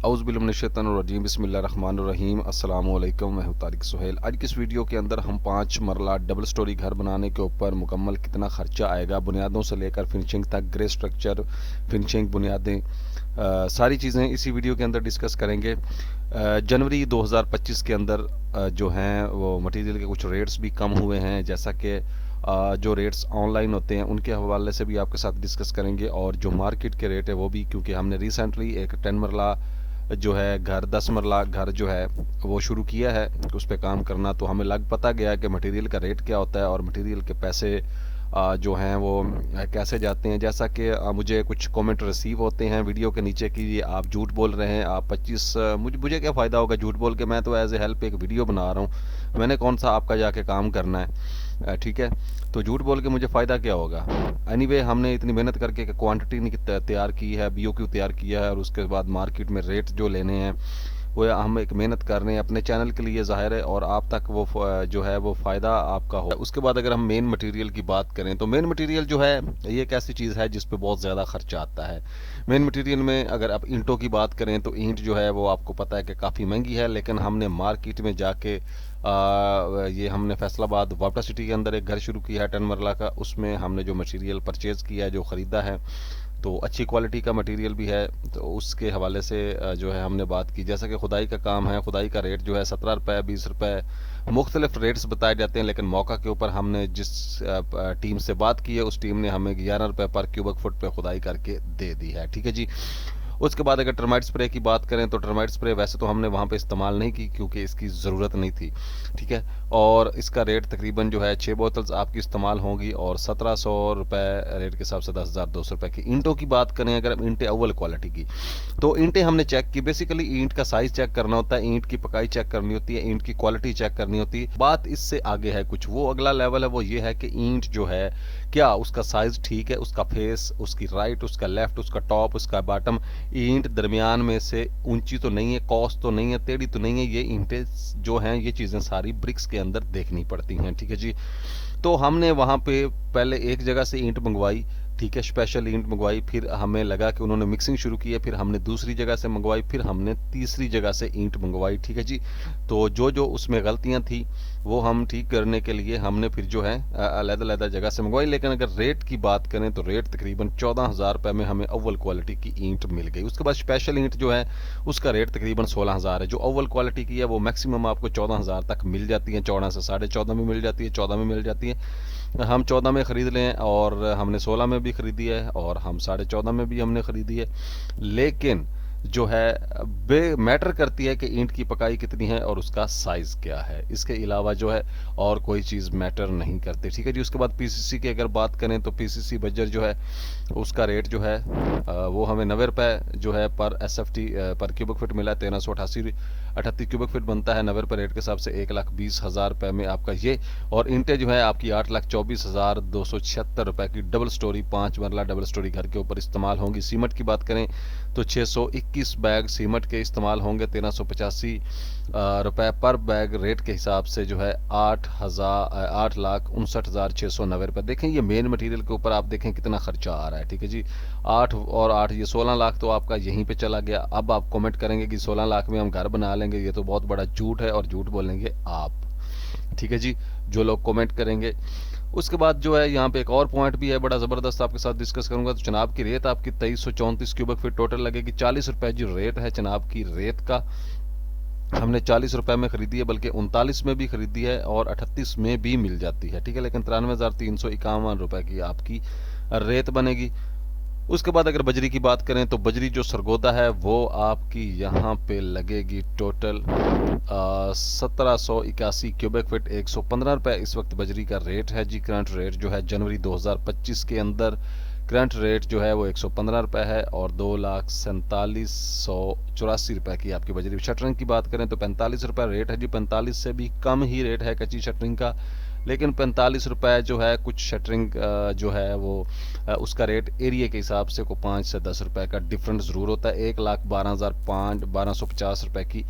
औज़ुबिल्लाहिमिनश्शैतानिर्रजीम बिस्मिल्लाहिर्रहमानिर्रहीम अस्सलामुअलैकुम। मैं हूं तारिक सुहेल। आज की इस वीडियो के अंदर हम 5 मरला डबल स्टोरी घर बनाने के ऊपर मुकम्मल कितना खर्चा आएगा, बुनियादों से लेकर फिनिशिंग तक, ग्रे स्ट्रक्चर, फिनिशिंग, बुनियादें, सारी चीज़ें इसी वीडियो के अंदर डिस्कस करेंगे। जनवरी 2025 के अंदर जो हैं वो मटेरियल के कुछ रेट्स भी कम हुए हैं, जैसा कि जो रेट्स ऑनलाइन होते हैं उनके हवाले से भी आपके साथ डिस्कस करेंगे, और जो मार्केट के रेट है वो भी, क्योंकि हमने रिसेंटली एक 10 मरला जो है घर, 10 मरला घर जो है वो शुरू किया है उस पर काम करना, तो हमें लग पता गया कि मटेरियल का रेट क्या होता है और मटेरियल के पैसे जो हैं वो कैसे जाते हैं। जैसा कि मुझे कुछ कमेंट रिसीव होते हैं वीडियो के नीचे कि आप झूठ बोल रहे हैं, आप 25 मुझे क्या फ़ायदा होगा झूठ बोल के, मैं तो एज ए हेल्प एक वीडियो बना रहा हूँ, मैंने कौन सा आपका जाके काम करना है, ठीक है, तो झूठ बोल के मुझे फ़ायदा क्या होगा। एनीवे हमने इतनी मेहनत करके क्वांटिटी तैयार की है, बीओक्यू तैयार किया है, और उसके बाद मार्केट में रेट जो लेने हैं वो हम एक मेहनत कर रहे हैं अपने चैनल के लिए, ज़ाहिर है, और आप तक वो जो है वो फ़ायदा आपका हो। उसके बाद अगर हम मेन मटेरियल की बात करें तो मेन मटेरियल जो है ये एक ऐसी चीज़ है जिस पे बहुत ज़्यादा खर्चा आता है। मेन मटेरियल में अगर आप ईंटों की बात करें तो ईंट जो है वो आपको पता है कि काफ़ी महंगी है, लेकिन हमने मार्केट में जाके ये हमने फैसलाबाद वापटा सिटी के अंदर एक घर शुरू किया है 10 मरला का, उसमें हमने जो मटेरियल परचेज़ किया है, जो ख़रीदा है, तो अच्छी क्वालिटी का मटेरियल भी है, तो उसके हवाले से जो है हमने बात की। जैसा कि खुदाई का काम है, खुदाई का रेट जो है 17 रुपये, 20 रुपये, मुख्तलिफ रेट्स बताए जाते हैं, लेकिन मौका के ऊपर हमने जिस टीम से बात की है उस टीम ने हमें 11 रुपये पर क्यूबिक फुट पे खुदाई करके दे दी है, ठीक है जी। उसके बाद अगर टर्माइट स्प्रे की बात करें तो टर्माइट स्प्रे वैसे तो हमने वहाँ पे इस्तेमाल नहीं की क्योंकि इसकी ज़रूरत नहीं थी, ठीक है, और इसका रेट तकरीबन जो है 6 बोतल्स आपकी इस्तेमाल होंगी और 1700 रुपये रेट के हिसाब से 10,200 रुपये की। ईंटों की बात करें अगर हम, ईंटें अव्वल क्वालिटी की, तो ईंटें हमने चेक की। बेसिकली ईंट का साइज़ चेक करना होता है, ईंट की पकाई चेक करनी होती है, ईंट की क्वालिटी चेक करनी होती है। बात इससे आगे है कुछ, वो अगला लेवल है, वो ये है कि ईंट जो है क्या उसका साइज़ ठीक है, उसका फेस, उसकी राइट, उसका लेफ्ट, उसका टॉप, उसका बॉटम, ईंट दरमियान में से ऊंची तो नहीं है, कॉस तो नहीं है, टेढ़ी तो नहीं है, ये ईंटें जो हैं ये चीज़ें सारी ब्रिक्स के अंदर देखनी पड़ती हैं, ठीक है जी। तो हमने वहाँ पे पहले एक जगह से ईंट मंगवाई, ठीक है, स्पेशल ईंट मंगवाई, फिर हमें लगा कि उन्होंने मिक्सिंग शुरू की है, फिर हमने दूसरी जगह से मंगवाई, फिर हमने तीसरी जगह से ईंट मंगवाई, ठीक है जी। तो जो जो उसमें गलतियाँ थी वो हम ठीक करने के लिए हमने फिर जो है अलग-अलग जगह से मंगवाई। लेकिन अगर रेट की बात करें तो रेट तकरीबन 14,000 रुपये में हमें अव्वल क्वालिटी की ईंट मिल गई। उसके बाद स्पेशल ईंट जो है उसका रेट तकरीबन 16,000 है। जो अव्वल क्वालिटी की है वो मैक्सिमम आपको 14,000 तक मिल जाती है, 14 से 14.5 में मिल जाती है, 14 में मिल जाती है। हम 14 में ख़रीद लें, और हमने 16 में भी ख़रीदी है, और हम 14.5 में भी हमने ख़रीदी है। लेकिन जो है बे मैटर करती है कि ईंट की पकाई कितनी है और उसका साइज़ क्या है, इसके अलावा जो है और कोई चीज़ मैटर नहीं करती, ठीक है जी। उसके बाद पीसीसी की अगर बात करें तो पीसीसी बजर जो है उसका रेट जो है वो हमें 90 रुपये जो है पर एसएफटी पर क्यूबिक फीट मिला है। 1388 क्यूबिक फीट बनता है 90 रुपये रेट के हिसाब से 1,20,000 रुपये में आपका ये। और ईंटें जो है आपकी 8,24,276 रुपये की डबल स्टोरी 5 मरला डबल स्टोरी घर के ऊपर इस्तेमाल होंगी। सीमेंट की बात करें तो 621 बैग सीमेंट के इस्तेमाल होंगे, 1385 रुपये पर बैग रेट के हिसाब से जो है 8,59,690 रुपये। देखें ये मेन मटेरियल के ऊपर आप देखें कितना खर्चा आ रहा है, ठीक है जी। 8 और 8 ये 16 लाख तो आपका यहीं पे चला गया। अब आप कमेंट करेंगे कि 16 लाख में हम घर बना लेंगे, ये तो बहुत बड़ा झूठ है, और झूठ बोलेंगे आप, ठीक है जी, जो लोग कमेंट करेंगे। उसके बाद जो है यहाँ पे एक और पॉइंट भी है बड़ा ज़बरदस्त, आपके साथ डिस्कस करूंगा। तो चनाब की रेत आपकी 2334 क्यूबिक फीट टोटल लगेगी। 40 रुपये जो रेट है चनाब की रेत का, हमने 40 रुपये में ख़रीदी है, बल्कि 39 में भी ख़रीदी है और 38 में भी मिल जाती है, ठीक है, लेकिन 93,351 रुपये की आपकी रेत बनेगी। उसके बाद अगर बजरी की बात करें तो बजरी जो सरगोदा है वो आपकी यहाँ पे लगेगी टोटल 1781 क्यूबिक फीट, 115 रुपये इस वक्त बजरी का रेट है जी। करंट रेट जो है जनवरी 2025 के अंदर करंट रेट जो है वो 115 रुपये है, और 2,47,184 रुपये की आपकी बजरी। शटरिंग की बात करें तो 45 रुपये रेट है जी, 45 से भी कम ही रेट है कच्ची शटरिंग का, लेकिन 45 रुपये जो है कुछ शटरिंग जो है वो उसका रेट एरिया के हिसाब से को 5 से 10 रुपये का डिफरेंस ज़रूर होता है। 1,12,500 रुपये की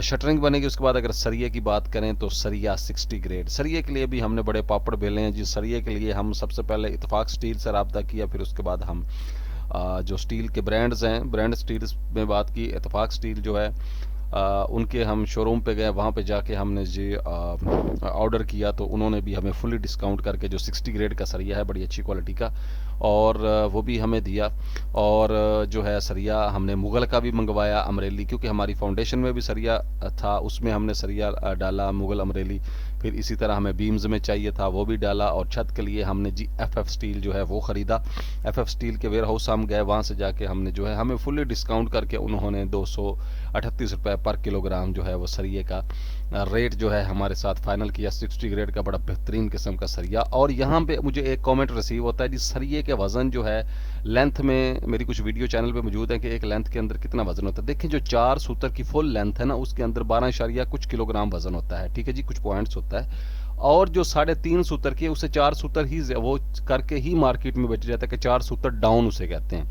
शटरिंग बनेगी। उसके बाद अगर सरिये की बात करें तो सरिया 60 ग्रेड, सरिये के लिए भी हमने बड़े पापड़ बेले हैं जी। सरिये के लिए हम सबसे पहले इत्तेफाक स्टील से रब्ता किया, फिर उसके बाद हम जो स्टील के ब्रांड्स हैं, ब्रांड स्टील्स में बात की, इत्तेफाक स्टील जो है उनके हम शोरूम पे गए, वहाँ पे जाके हमने जी ऑर्डर किया तो उन्होंने भी हमें फुली डिस्काउंट करके जो 60 ग्रेड का सरिया है बड़ी अच्छी क्वालिटी का, और वो भी हमें दिया। और जो है सरिया हमने मुगल का भी मंगवाया, अमरेली, क्योंकि हमारी फाउंडेशन में भी सरिया था, उसमें हमने सरिया डाला मुगल अमरेली। फिर इसी तरह हमें बीम्स में चाहिए था, वो भी डाला। और छत के लिए हमने जी एफएफ स्टील जो है वो ख़रीदा। एफएफ स्टील के वेयर हाउस हम गए, वहाँ से जाके हमने जो है हमें फुली डिस्काउंट करके उन्होंने 238 रुपये पर किलोग्राम जो है वो सरिये का रेट जो है हमारे साथ फाइनल किया। 60 ग्रेड का बड़ा बेहतरीन किस्म का सरिया। और यहाँ पे मुझे एक कमेंट रिसीव होता है जी, सरिये के वज़न जो है लेंथ में, मेरी कुछ वीडियो चैनल पे मौजूद है कि एक लेंथ के अंदर कितना वजन होता है। देखिए जो 4 सूत्र की फुल लेंथ है ना, उसके अंदर 12 कुछ किलोग्राम वजन होता है, ठीक है जी, कुछ पॉइंट्स होता है। और जो 3.5 सूत्र की है उसे 4 सूत्र ही वो करके ही मार्केट में बेचा जाता है कि 4 सूत्र डाउन उसे कहते हैं।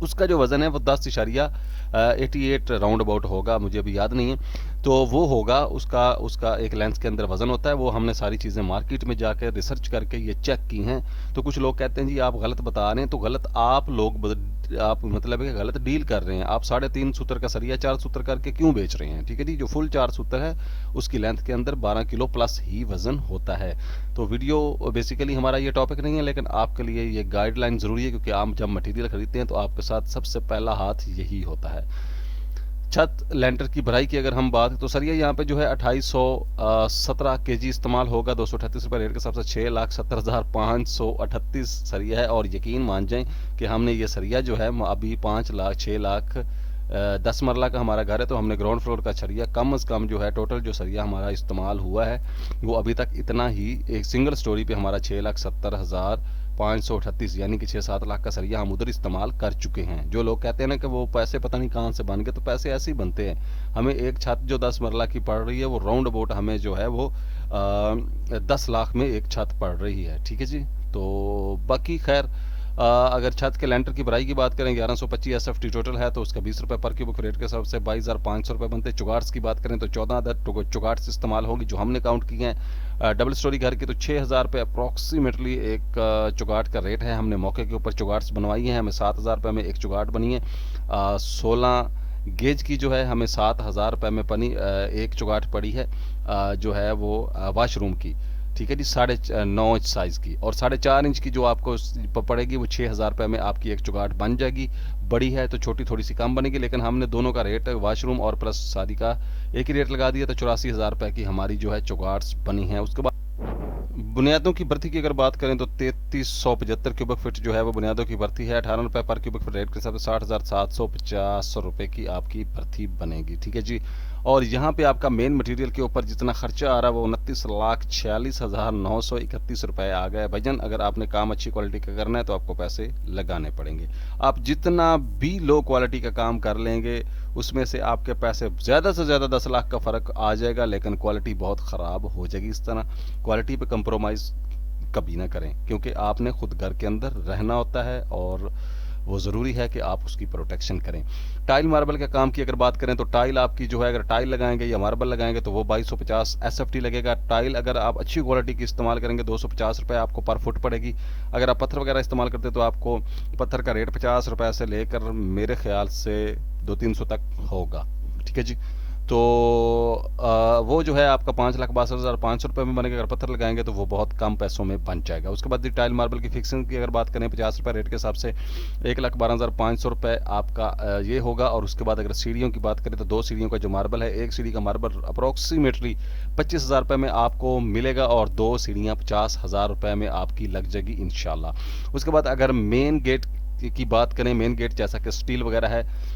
उसका जो वज़न है वो 10.88 राउंड अबाउट होगा, मुझे अभी याद नहीं है, तो वो होगा उसका एक लेंस के अंदर वज़न होता है। वो हमने सारी चीज़ें मार्केट में जाकर रिसर्च करके ये चेक की हैं। तो कुछ लोग कहते हैं जी आप गलत बता रहे हैं, तो गलत आप मतलब है कि गलत डील कर रहे हैं। आप 3.5 सूत्र का सरिया 4 सूत्र करके क्यों बेच रहे हैं, ठीक है जी। जो फुल 4 सूत्र है उसकी लेंथ के अंदर 12 किलो प्लस ही वज़न होता है। तो वीडियो बेसिकली हमारा ये टॉपिक नहीं है, लेकिन आपके लिए ये गाइडलाइन ज़रूरी है, क्योंकि आप जब मटेरियल खरीदते हैं तो आपके साथ सबसे पहला हाथ यही होता है। छत लेंटर की भराई की अगर हम बात, तो सरिया यहाँ पे जो है 2817 केजी इस्तेमाल होगा। 238 रुपये रेट के हिसाब से 6,70,538 सरिया है। और यकीन मान जाएं कि हमने ये सरिया जो है अभी 5 लाख 6 लाख 10 मरला का हमारा घर है, तो हमने ग्राउंड फ्लोर का सरिया कम से कम जो है टोटल जो सरिया हमारा इस्तेमाल हुआ है वो अभी तक इतना ही, एक सिंगल स्टोरी पे हमारा 6,70,538 यानी कि 6-7 लाख का सरिया हम उधर इस्तेमाल कर चुके हैं। जो लोग कहते हैं ना कि वो पैसे पता नहीं कहाँ से बन गए, तो पैसे ऐसे ही बनते हैं। हमें एक छत जो 10 मरला की पड़ रही है वो राउंड अबाउट हमें जो है वो 10 लाख में एक छत पड़ रही है, ठीक है जी। तो बाकी खैर अगर छत के लेंटर की भराई की बात करें 1125 एसएफटी टोटल है, तो उसका 20 रुपये पर क्यूबिक रेट के हिसाब से 22,500 रुपये बनते हैं। चुगाट्स की बात करें तो 14 अदर चुगाट्स इस्तेमाल होगी जो हमने काउंट किए हैं। डबल स्टोरी घर की तो 6,000 रुपये अप्रॉक्सीमेटली एक चुगाट का रेट है। हमने मौके के ऊपर चुगाट्स बनवाई हैं, हमें 7,000 रुपये में एक चुगाट बनी है। 16 गेज की जो है हमें 7,000 रुपये में एक चुगाट पड़ी है, जो है वो वाशरूम की, ठीक है जी, 9.5 इंच साइज़ की। और 4.5 इंच की जो आपको पड़ेगी वो 6,000 रुपये में आपकी एक चुगाट बन जाएगी। बड़ी है तो छोटी थोड़ी सी कम बनेगी, लेकिन हमने दोनों का रेट वाशरूम और प्लस शादी का एक ही रेट लगा दिया, तो 84,000 रुपये की हमारी जो है चुगाट्स बनी है। उसके बाद बुनियादों की भर्ती की अगर बात करें तो 3375 क्यूबिक फीट जो है वो बुनियादों की भर्ती है। 18 रुपये पर क्यूबिक फीट रेट के हिसाब से 60,750 रुपये की आपकी भर्ती बनेगी, ठीक है जी। और यहाँ पे आपका मेन मटेरियल के ऊपर जितना खर्चा आ रहा है वो 29,46,931 रुपये आ गया भाईजान। अगर आपने काम अच्छी क्वालिटी का करना है तो आपको पैसे लगाने पड़ेंगे। आप जितना भी लो क्वालिटी का काम कर लेंगे उसमें से आपके पैसे ज़्यादा से ज़्यादा 10 लाख का फ़र्क आ जाएगा, लेकिन क्वालिटी बहुत ख़राब हो जाएगी। इस तरह क्वालिटी पे कंप्रोमाइज़ कभी ना करें, क्योंकि आपने खुद घर के अंदर रहना होता है और वो ज़रूरी है कि आप उसकी प्रोटेक्शन करें। टाइल मार्बल के काम की अगर बात करें तो टाइल आपकी जो है अगर टाइल लगाएंगे या मार्बल लगाएंगे तो वो 2250 एसएफटी लगेगा। टाइल अगर आप अच्छी क्वालिटी की इस्तेमाल करेंगे 250 रुपये आपको पर फुट पड़ेगी। अगर आप पत्थर वगैरह इस्तेमाल करते तो आपको पत्थर का रेट 50 रुपये से लेकर मेरे ख्याल से 200-300 तक होगा, ठीक है जी। तो वो जो है आपका 5,62,500 रुपये में बनेगा। अगर पत्थर लगाएंगे तो वो बहुत कम पैसों में बन जाएगा। उसके बाद टाइल मार्बल की फिक्सिंग की अगर बात करें 50 रुपये रेट के हिसाब से 1,12,500 रुपये आपका ये होगा। और उसके बाद अगर सीढ़ियों की बात करें तो 2 सीढ़ियों का जो मार्बल है, एक सीढ़ी का मार्बल अप्रॉक्सीमेटली 25,000 रुपये में आपको मिलेगा और 2 सीढ़ियाँ 50,000 रुपये में आपकी लग जाएगी इंशाल्लाह। उसके बाद अगर मेन गेट की बात करें, मेन गेट जैसा कि स्टील वगैरह है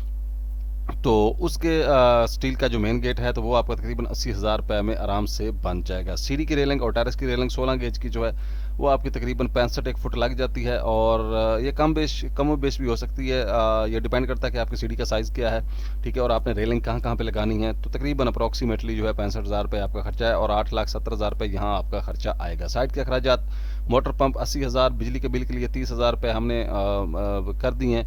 तो उसके स्टील का जो मेन गेट है तो वो आपका तकरीबन 80,000 रुपये में आराम से बन जाएगा। सीढ़ी की रेलिंग और टेरेस की रेलिंग 16 गेज की जो है वो आपकी तकरीबन 65 फुट लग जाती है। और ये कम बेश भी हो सकती है, ये डिपेंड करता है कि आपकी सीढ़ी का साइज़ क्या है, ठीक है, और आपने रेलिंग कहाँ कहाँ पे लगानी है। तो तकरीबन अप्रॉक्सीमेटली जो है 65,000 रुपये आपका खर्चा है और 8,70,000 रुपये यहाँ आपका खर्चा आएगा। साइड के अखराजात मोटर पंप 80,000, बिजली के बिल के लिए 30,000 रुपये हमने कर दिए हैं,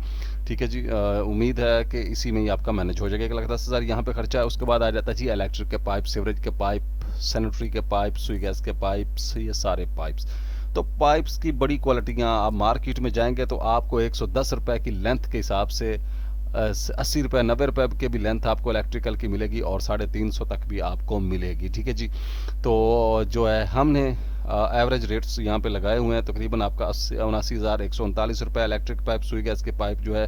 ठीक है जी। उम्मीद है कि इसी में ही आपका मैनेज हो जाएगा। 1,10,000 यहाँ पे खर्चा है। उसके बाद आ जाता है जी इलेक्ट्रिक के पाइप, सीवरेज के पाइप, सैनिटरी के पाइप, सुई गैस के पाइप्स, ये सारे पाइप्स। तो पाइप्स की बड़ी क्वालिटियाँ आप मार्केट में जाएंगे तो आपको 110 रुपये की लेंथ के हिसाब से 80 रुपये 90 रुपये के भी लेंथ आपको इलेक्ट्रिकल की मिलेगी और 350 तक भी आपको मिलेगी। ठीक है जी। तो जो है हमने एवरेज रेट्स यहाँ पे लगाए हुए हैं, तकरीबन आपका 79,139 रुपये इलेक्ट्रिक पाइप, सुई गैस के पाइप जो है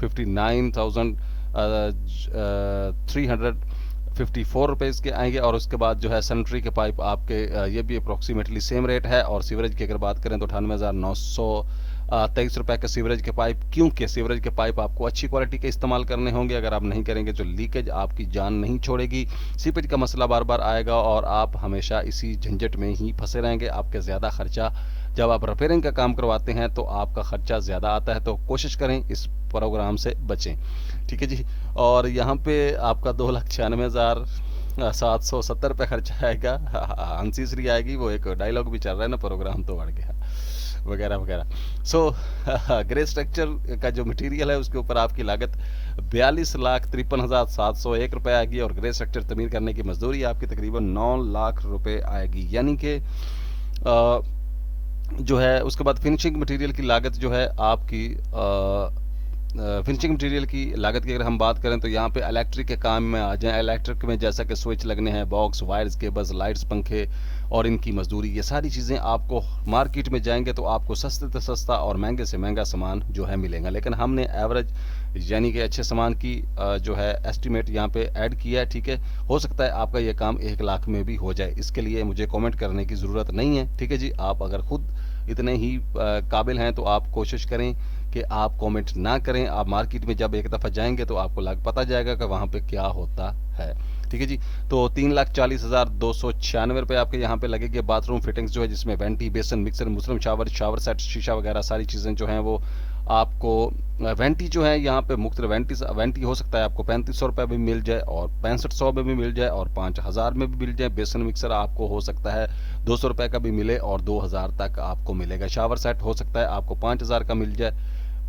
59,354 रुपीज़ के आएंगे। और उसके बाद जो है सैनिटरी के पाइप आपके ये भी अप्रोक्सीमेटली सेम रेट है। और सीवरेज की अगर बात करें तो 98,923 रुपये का सीवरेज के पाइप, क्योंकि सीवरेज के पाइप आपको अच्छी क्वालिटी के इस्तेमाल करने होंगे। अगर आप नहीं करेंगे तो लीकेज आपकी जान नहीं छोड़ेगी, सीपेज का मसला बार बार आएगा और आप हमेशा इसी झंझट में ही फंसे रहेंगे। आपके ज़्यादा खर्चा, जब आप रिपेयरिंग का काम करवाते हैं तो आपका खर्चा ज़्यादा आता है, तो कोशिश करें इस प्रोग्राम से बचें। ठीक है जी। और यहाँ पे आपका 2,96,770 रुपये खर्चा आएगा। हंसी श्री आएगी, वो एक डायलॉग भी चल रहा है ना, प्रोग्राम तो बढ़ गया वगैरह वगैरह। सो ग्रे स्ट्रक्चर का जो मटेरियल है उसके ऊपर आपकी लागत 42,53,701 रुपये आएगी और ग्रे स्ट्रक्चर तमीर करने की मजदूरी आपकी तकरीबन 9 लाख रुपए आएगी। यानी कि जो है उसके बाद फिनिशिंग मटेरियल की लागत जो है आपकी फिनिशिंग मटेरियल की लागत की अगर हम बात करें तो यहाँ पे इलेक्ट्रिक के काम में आ जाएं। इलेक्ट्रिक में जैसा कि स्विच लगने हैं, बॉक्स, वायर्स, केबल्स, लाइट्स, पंखे और इनकी मजदूरी, ये सारी चीज़ें आपको मार्केट में जाएंगे तो आपको सस्ते से सस्ता और महंगे से महंगा सामान जो है मिलेगा। लेकिन हमने एवरेज यानी कि अच्छे सामान की जो है एस्टिमेट यहाँ पे ऐड किया है। ठीक है, हो सकता है आपका ये काम 1 लाख में भी हो जाए, इसके लिए मुझे कमेंट करने की ज़रूरत नहीं है। ठीक है जी। आप अगर खुद इतने ही काबिल हैं तो आप कोशिश करें कि आप कमेंट ना करें। आप मार्केट में जब एक दफ़ा जाएंगे तो आपको पता जाएगा कि वहाँ पे क्या होता है। ठीक है जी। तो 3,40,296 रुपये आपके यहाँ पे लगेंगे। बाथरूम फिटिंग्स जो है जिसमें वेंटी, बेसन, मिक्सर, मुसरम, शावर सेट, शीशा वगैरह सारी चीज़ें जो हैं वो आपको वेंटी जो है यहाँ पे मुख्तलिफ वेंटी हो सकता है आपको 3500 रुपये में मिल जाए और 6500 में भी मिल जाए और 5000 में भी मिल जाए। बेसन मिक्सर आपको हो सकता है 200 रुपये का भी मिले और 2000 तक आपको मिलेगा। शावर सेट हो सकता है आपको 5000 का मिल जाए,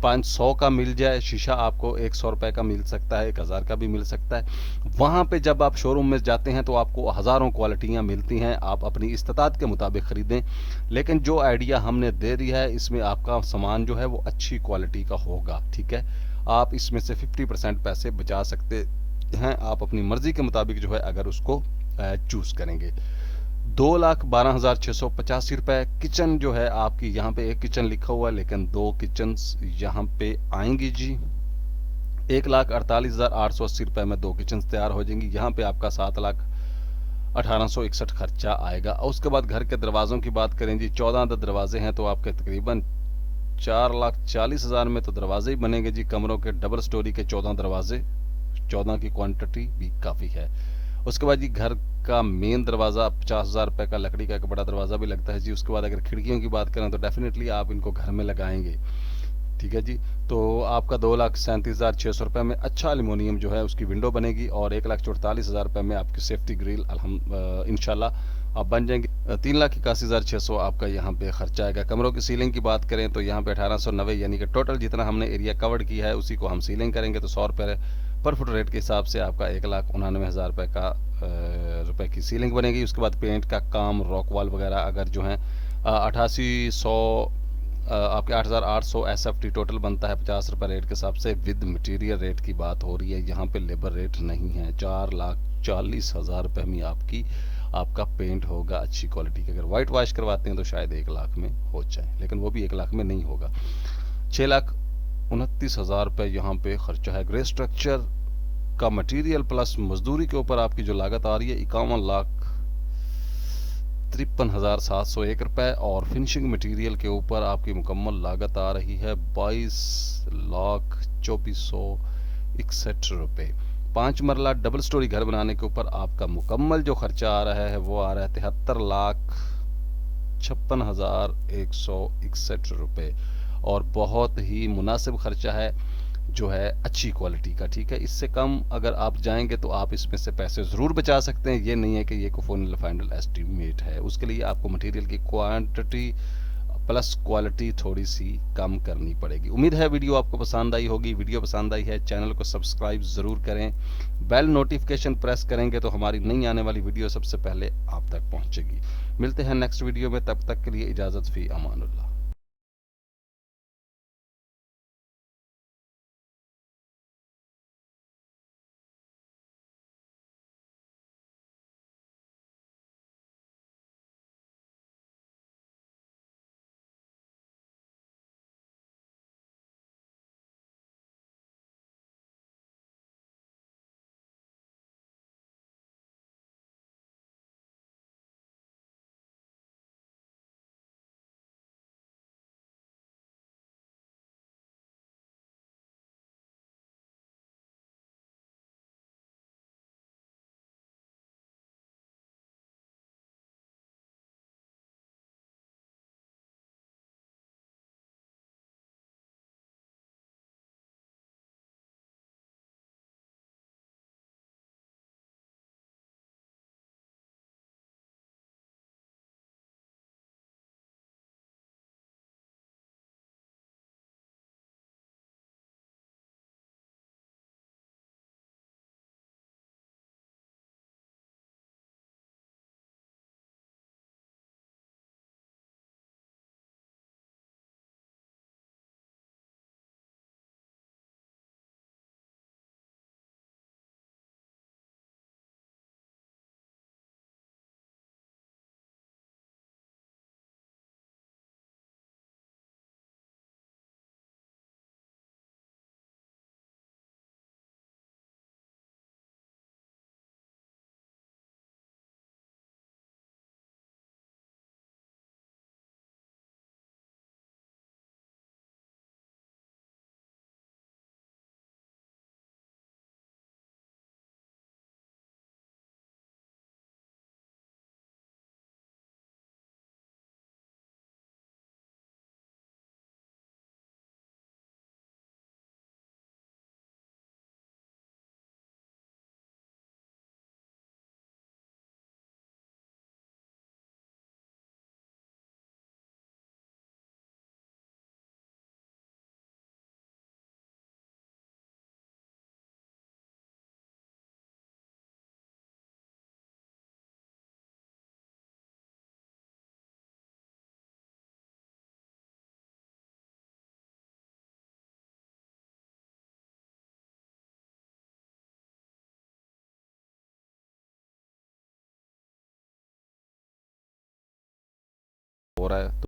500 का मिल जाए। शीशा आपको 100 रुपये का मिल सकता है, 1000 का भी मिल सकता है। वहाँ पे जब आप शोरूम में जाते हैं तो आपको हज़ारों क्वालिटियाँ मिलती हैं, आप अपनी इस्तात के मुताबिक ख़रीदें। लेकिन जो आइडिया हमने दे दिया है इसमें आपका सामान जो है वो अच्छी क्वालिटी का होगा। ठीक है, आप इसमें से 50% पैसे बचा सकते हैं, आप अपनी मर्ज़ी के मुताबिक जो है अगर उसको चूज़ करेंगे। 2,12,685 रुपये। किचन जो है आपकी यहाँ पे एक किचन लिखा हुआ है लेकिन 2 किचन यहाँ पे आएंगी जी। 1,48,880 रुपये में 2 किचन तैयार हो जाएंगी। यहाँ पे आपका 7,18,161 खर्चा आएगा। और उसके बाद घर के दरवाज़ों की बात करें जी, 14 दरवाजे हैं तो आपके तकरीबन 4,40,000 में तो दरवाजे ही बनेंगे जी। कमरों के डबल स्टोरी के 14 दरवाजे, 14 की क्वांटिटी भी काफ़ी है। उसके बाद जी घर का मेन दरवाज़ा 50,000 रुपये का, लकड़ी का एक बड़ा दरवाज़ा भी लगता है जी। उसके बाद अगर खिड़कियों की बात करें तो डेफिनेटली आप इनको घर में लगाएंगे। ठीक है जी। तो आपका 2,37,600 रुपये में अच्छा एल्युमिनियम जो है उसकी विंडो बनेगी और 1,44,000 रुपये में आपकी सेफ्टी ग्रिल इंशाल्लाह आप बन जाएंगे। 3,81,600 आपका यहाँ पे खर्चा आएगा। कमरों की सीलिंग की बात करें तो यहाँ पे 1890 यानी कि टोटल जितना हमने एरिया कवर्ड किया है उसी को हम सीलिंग करेंगे तो 100 रुपये पर फुट रेट के हिसाब से आपका 1,99,000 रुपये की सीलिंग बनेगी। उसके बाद पेंट का काम, रॉक वॉल वगैरह अगर जो है 8800 आपके 8,800 SFT टोटल बनता है 50 रुपये रेट के हिसाब से। विद मटेरियल रेट की बात हो रही है, यहाँ पे लेबर रेट नहीं है। 4,40,000 रुपये में आपका पेंट होगा अच्छी क्वालिटी का। अगर वाइट वॉश करवाते हैं तो शायद 1 लाख में हो जाए, लेकिन वो भी 1 लाख में नहीं होगा। 6,29,000 रुपये यहाँ पे खर्चा है। ग्रे स्ट्रक्चर का मटेरियल प्लस मजदूरी के ऊपर आपकी जो लागत आ रही है 51,53,701 रुपये और फिनिशिंग मटेरियल के ऊपर आपकी मुकम्मल लागत आ रही है 22,24,61 रुपये। 5 मरला डबल स्टोरी घर बनाने के ऊपर आपका मुकम्मल जो खर्चा आ रहा है वो आ रहा है 73,56,161 रुपये और बहुत ही मुनासिब खर्चा है जो है अच्छी क्वालिटी का। ठीक है, इससे कम अगर आप जाएंगे तो आप इसमें से पैसे ज़रूर बचा सकते हैं। ये नहीं है कि ये को फाइनल एस्टीमेट है, उसके लिए आपको मटेरियल की क्वांटिटी प्लस क्वालिटी थोड़ी सी कम करनी पड़ेगी। उम्मीद है वीडियो आपको पसंद आई होगी। वीडियो पसंद आई है चैनल को सब्सक्राइब ज़रूर करें, बेल नोटिफिकेशन प्रेस करेंगे तो हमारी नई आने वाली वीडियो सबसे पहले आप तक पहुंचेगी। मिलते हैं नेक्स्ट वीडियो में, तब तक के लिए इजाज़त, फ़ी अमानुल्लाह। हो रहा है तो